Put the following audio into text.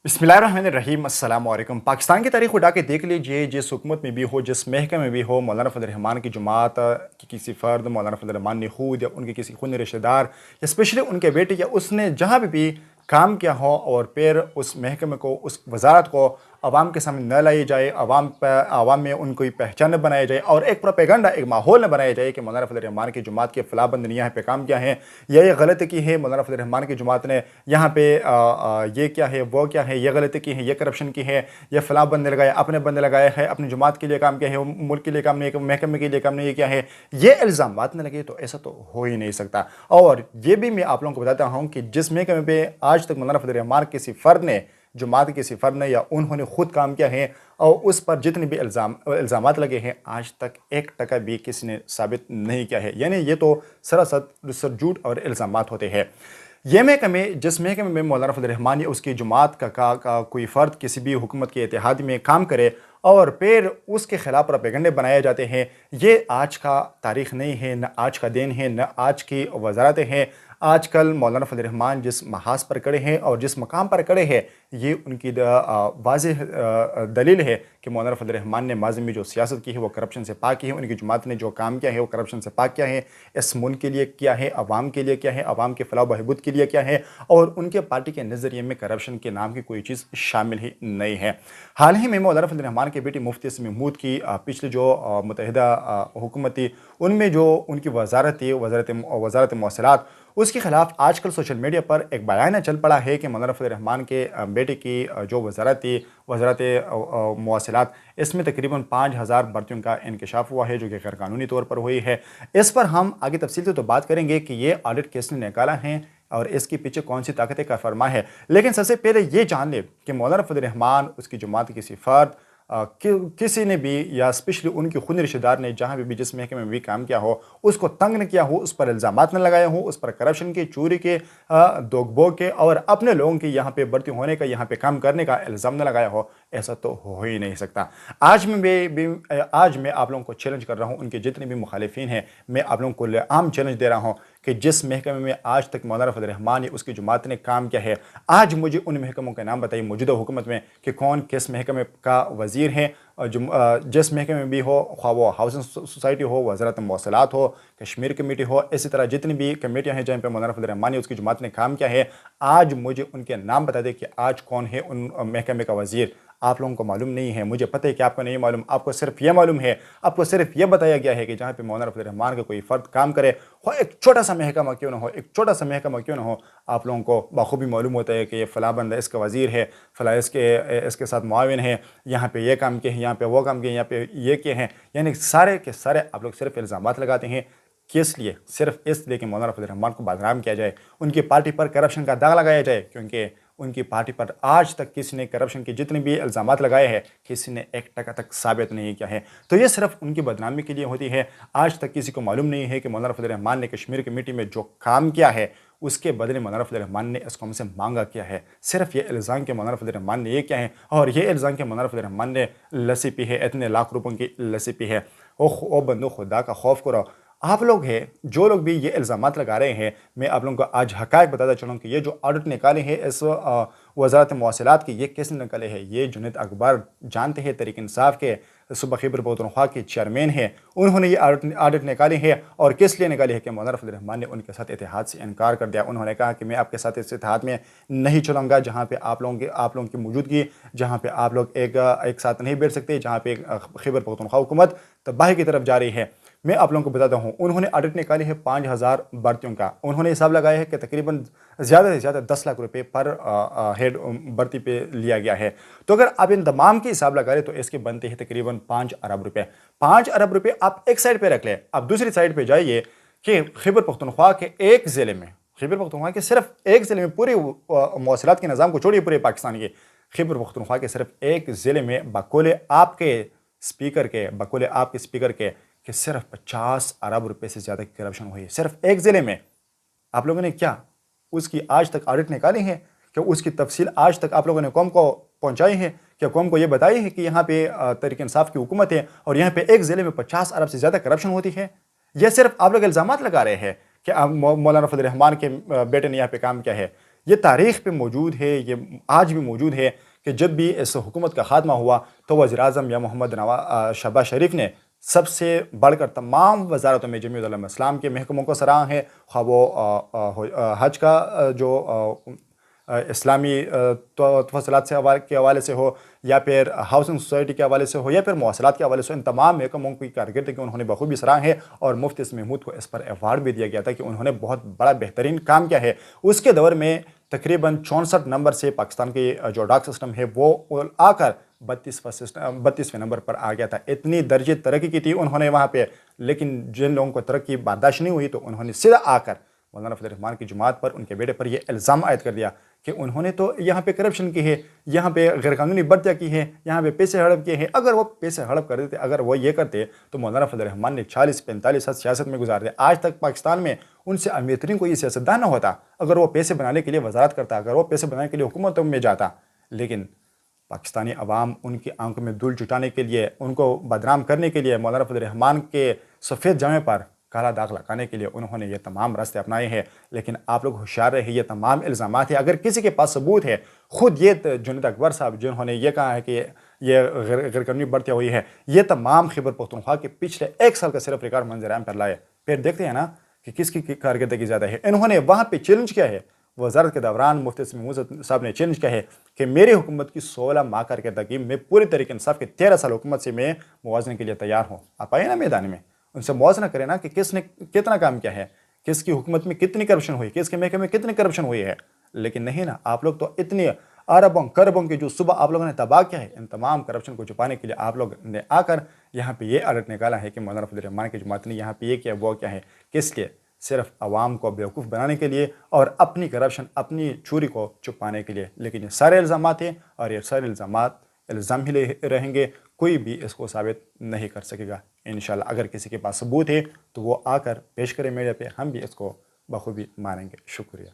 बिस्मिल्लाहिर्रहमानिर्रहीम अस्सलाम वालेकुम। पाकिस्तान की तारीख उठा के देख लीजिए, जिस हुकूमत में भी हो, जिस महकमे में भी हो, मौलाना फजल रहमान की जमात की किसी फ़र्द, मौलाना फजल रहमान ने खुद या उनके किसी खूनी रिश्तेदार या स्पेशली उनके बेटे या उसने जहाँ भी काम किया हो और फिर उस महकमे को, उस वजारत को आवाम के सामने न लाई जाए, आवाम में उनको पहचान न बनाया जाए और एक प्रोपेगेंडा, एक माहौल न बनाया जाए कि मौलाना फजल रहमान की जमात के फ़लाँ बंद ने यहाँ पे काम किया है, ये गलती की है, मौलाना फजल रहमान की जमात ने यहाँ पे ये क्या है, वो क्या है, ये गलती की है, ये करप्शन की है, ये फ़लाँ बंदे लगाए, अपने बंदे लगाए हैं, अपनी जमात के लिए काम किया है, मुल्क के लिए काम नहीं, महकमे के लिए काम नहीं किया है, ये इल्ज़ाम न लगे तो ऐसा तो हो ही नहीं सकता। और ये भी मैं आप लोगों को बताता हूँ कि जिस महकमे पे आज तक मौलाना फजल रहमान किसी फ़र्द ने, जमात किसी फ़र्द ने या उन्होंने खुद काम किया है और उस पर जितने भी इल्ज़ामात लगे हैं, आज तक 1% भी किसी ने साबित नहीं किया है। यानी ये तो सरासर झूठ और इल्ज़ामात होते हैं। ये महकमे, जिस महकमे में मौलाना फजल रहमान या उसकी जमात का कोई फ़र्द किसी भी हुकूमत के इत्तेहाद में काम करे और फिर उसके ख़िलाफ़ प्रोपेगेंडे बनाए जाते हैं, ये आज का तारीख़ नहीं है, न आज का दिन है, न आज की वजारतें हैं। आजकल मौलाना फजल रहमान जिस महाज पर खड़े हैं और जिस मकाम पर खड़े हैं, ये उनकी वाज़ेह दलील है कि मौलाना फजल रहमान ने माज़ी में जो सियासत की है वो करप्शन से पाक की है, उनकी जमात ने जो काम किया है वो करप्शन से पाक किया है, इस मुल्क के लिए किया है, अवाम के लिए क्या है, अवाम के फलाह बहबूद के लिए क्या है, और उनके पार्टी के नज़रिए में करप्शन के नाम की कोई चीज़ शामिल ही नहीं है। हाल ही में मौलाना फजल रहमान के बेटी मुफ्ती इसम महमूद की पिछले जो मुत्तहिदा हुकूमत थी, उनमें जो उनकी वजारत थी, वजारत मौसलात, उसके खिलाफ आजकल सोशल मीडिया पर एक बयान चल पड़ा है कि मौलाना फजल रहमान के बेटे की जो वजारत थी, वजारत मौसलात, इसमें तकरीबन 5000 भर्तियों का इंकशाफ हुआ है जो कि गैर कानूनी तौर पर हुई है। इस पर हम आगे तफसील से तो बात करेंगे कि ये ऑडिट किसने निकाला है और इसके पीछे कौन सी ताकतें का फरमा है। लेकिन सबसे पहले ये जान ले कि मौलाना फजल रहमान, उसकी जमात किसी फ़र्द, किसी ने भी या स्पेशली उनके खूनी रिश्तेदार ने जहाँ भी जिस महकमे में भी काम किया हो, उसको तंग न किया हो, उस पर इल्ज़ामात न लगाए हो, उस पर करप्शन के, चोरी के, दोगबोग के और अपने लोगों की यहाँ पे भर्ती होने का, यहाँ पे काम करने का इल्ज़ाम न लगाया हो, ऐसा तो हो ही नहीं सकता। आज मैं आप लोगों को चैलेंज कर रहा हूँ, उनके जितने भी मुखालिफिन हैं, मैं आप लोगों को आम चैलेंज दे रहा हूँ कि जिस महकमे में आज तक मौलाना फजल रहमान या उसकी जमात ने काम किया है, आज मुझे उन महकमों के नाम बताइए मौजूदा हुकूमत में कि कौन किस महकमे का वज़ीर है। जिस महकमे में भी हो, ख्वाह वो हाउसिंग सोसाइटी हो, वज़ारत मौसलात हो, कश्मीर कमेटी हो, इसी तरह जितनी भी कमेटियाँ हैं जहाँ पे मौलाना फजल रहमान या उसकी जमात ने काम किया है, आज मुझे उनके नाम बता दें कि आज कौन है उन महकमे का वज़ीर। आप लोगों को मालूम नहीं है, मुझे पता है कि आपको नहीं मालूम, आपको सिर्फ ये मालूम है, आपको सिर्फ ये बताया गया है कि जहाँ पे मौलाना फजल रहमान का कोई फ़र्द काम करे, हो एक छोटा सा महकमा क्यों ना हो, एक छोटा सा महकमा क्यों ना हो, आप लोगों को बखूबी मालूम होता है कि ये फ़लाँ बंदा इसका वज़ीर है, फ़लाँ इसके साथ मुआविन है, यहाँ पे ये काम किए हैं, यहाँ पे वो काम किए, यहाँ पे ये किए हैं। यानी सारे के सारे आप लोग सिर्फ इल्ज़ामात लगाते हैं। किस लिए? सिर्फ इसलिए कि मौलाना फजल रहमान को बदनाम किया जाए, उनकी पार्टी पर करप्शन का दाग लगाया जाए, क्योंकि उनकी पार्टी पर आज तक किसी ने करप्शन के जितने भी इल्ज़ामात लगाए हैं, किसी ने 1% तक साबित नहीं किया है। तो ये सिर्फ उनकी बदनामी के लिए होती है। आज तक किसी को मालूम नहीं है कि मौलाना फजल रहमान ने कश्मीर कमेटी में जो काम किया है, उसके बदले मौलाना फजल रहमान ने इस कौम से मांगा क्या है। सिर्फ ये इल्ज़ाम के मौलाना फजल रहमान ने ये क्या है, और ये इल्ज़ाम के मौलाना फजल रहमान ने लस्सी पी है, इतने लाख रुपयों की लस्सी पी है। ओ बंदो खुदा का खौफ करो। आप लोग हैं जो लोग भी ये इल्ज़ामात लगा रहे हैं, मैं आप लोगों को आज हक़ाइक़ बताता चलूँ कि ये जो ऑडिट निकाले हैं इस वज़ारत मौसलात की, ये किसने निकाले हैं। ये जुनैद अकबर जानते हैं, तहरीक इंसाफ के सूबा खैबर पख्तूनख्वा के चेयरमैन हैं, उन्होंने ये ऑडिट निकाली है। और किस लिए निकाली है कि मौलाना फजल रहमान ने उनके साथ इत्तेहाद से इनकार कर दिया। उन्होंने कहा कि मैं आपके साथ इस इत्तेहाद में नहीं चलूँगा जहाँ पे आप लोगों की मौजूदगी, जहाँ पे आप लोग एक साथ नहीं बैठ सकते, जहाँ पे खैबर पख्तूनख्वा हुकूमत तबाही की तरफ जा रही है। मैं आप लोगों को बताता हूँ, उन्होंने ऑडिट निकाली है 5000 भर्तियों का। उन्होंने हिसाब लगाया है कि तकरीबन ज़्यादा से ज़्यादा 10 लाख रुपए पर हेड भर्ती पे लिया गया है। तो अगर आप इन तमाम के हिसाब लगा रहे तो इसके बनते हैं तकरीबन 5 अरब रुपए। 5 अरब रुपए आप एक साइड पे रख लें, आप दूसरी साइड पे जाइए कि खैबर पख्तूनख्वा के एक ज़िले में, खैबर पख्तूनख्वा के सिर्फ एक ज़िले में, पूरे मौसलात के निज़ाम को छोड़िए पूरे पाकिस्तान के, खैबर पख्तूनख्वा के सिर्फ एक ज़िले में बकौल आपके स्पीकर के कि सिर्फ 50 अरब रुपए से ज़्यादा की करप्शन हुई है सिर्फ एक ज़िले में। आप लोगों ने क्या उसकी आज तक ऑडिट निकाली है? क्या उसकी तफसील आज तक आप लोगों ने कौम को पहुंचाई है? क्या कौम को ये बताई है कि यहाँ पे तहरीक इंसाफ की हुकूमत है और यहाँ पे एक ज़िले में 50 अरब से ज़्यादा करप्शन होती है? यह सिर्फ आप लोग इल्ज़ामात लगा रहे हैं कि मौलाना फजल रहमान के बेटे ने यहाँ पे काम किया है। یہ تاریخ پہ موجود ہے، یہ آج بھی موجود ہے کہ جب بھی اس حکومت کا خاتمہ ہوا تو وزیر اعظم یا محمد شہباز شریف نے سب سے بڑھ کر تمام وزارتوں میں جمیعت علماء اسلام کے محکموں کو سراہا ہے، خواہ وہ حج کا جو اسلامی تفصیلات کے حوالے سے ہو، یا پھر ہاؤسنگ سوسائٹی کے حوالے سے ہو، یا پھر مواصلات کے حوالے سے، ان تمام محکموں کی کارکردگی انہوں نے بخوبی سراہا ہے، اور مفتی اسلام محمود کو اس پر ایوارڈ بھی دیا گیا تھا کہ انہوں نے بہت بڑا بہترین کام کیا ہے۔ اس کے دور میں تقریباً 64 نمبر سے پاکستان کی جو ڈاک سسٹم ہے وہ آ کر 32ویں نمبر پر آ گیا تھا۔ اتنی درجے ترقی کی تھی انہوں نے وہاں پہ، لیکن جن لوگوں کو ترقی برداشت نہیں ہوئی تو انہوں نے سیدھا آ کر مولانا فضل الرحمان کی جماعت پر، ان کے بیٹے پر یہ الزام عائد کر دیا کہ انہوں نے تو یہاں پہ کرپشن کی ہے، یہاں پہ غیر قانونی بھرتیاں کی ہیں، یہاں پہ پیسے ہڑپ کیے ہیں۔ اگر وہ پیسے ہڑپ کر دیتے، اگر وہ یہ کرتے تو مولانا فضل الرحمان نے 40-45 سال سیاست میں گزار دیا، آج تک پاکستان میں ان سے امیر ترین کوئی سیاستدان نہ ہوتا اگر وہ پیسے بنانے کے لیے وزارت کرتا، اگر وہ پیسے بنانے کے لیے حکومتوں میں جاتا۔ لیکن پاکستانی عوام ان کی آنکھوں میں دھول چٹانے کے لیے، ان کو بدنام کرنے کے لیے، مولانا فضل الرحمان کے سفید جامے پر کالا داغ لگانے کے لیے انہوں نے یہ تمام راستے اپنائے ہیں۔ لیکن آپ لوگ ہوشیار رہے، یہ تمام الزامات ہیں، اگر کسی کے پاس ثبوت ہے، خود یہ جنید اکبر صاحب جنہوں نے یہ کہا ہے کہ یہ غیر قانونی بھرتیاں ہوئی ہے، یہ تمام خیبر پختونخوا کے پچھلے 1 سال کا صرف ریکارڈ منظر عام پر لائے، پھر دیکھتے ہیں نا کہ کس کی کارکردگی زیادہ ہے۔ انہوں نے وہاں پہ چیلنج کیا ہے، وزارت کے دوران مفتی اسلام محمود صاحب نے چیلنج کیا ہے کہ میری حکومت کی 16 ماہ کارکردگی میں پوری طریقے انصاف کے 13 سال حکومت سے میں موازنے کے لیے تیار ہوں۔ آپ آئے نا میدان میں، ان سے موازنہ کریں نا کہ کس نے کتنا کام کیا ہے، کس کی حکومت میں کتنی کرپشن ہوئی، کس کے محکمے میں کتنی کرپشن ہوئی ہے۔ لیکن نہیں نا، آپ لوگ تو اتنی اربوں کربوں کی جو صبح آپ لوگوں نے تباہ کیا ہے، ان تمام کرپشن کو چھپانے کے لیے آپ لوگ نے آ کر یہاں پہ یہ الرٹ نکالا ہے کہ مولانا فضل الرحمان کی جماعت نے یہاں پہ یہ کیا وہ کیا ہے، کس لیے؟ صرف عوام کو بیوقوف بنانے کے لیے اور اپنی کرپشن، اپنی چوری کو چھپانے کے لیے۔ لیکن یہ سارے الزامات ہیں اور یہ سارے الزامات الزام ہی رہیں گے، کوئی بھی اس کو ثابت نہیں کر سکے گا۔ انشاءاللہ اگر کسی کے پاس ثبوت ہے تو وہ آ کر پیش کرے میڈیا پہ، ہم بھی اس کو بخوبی مانیں گے۔ شکریہ۔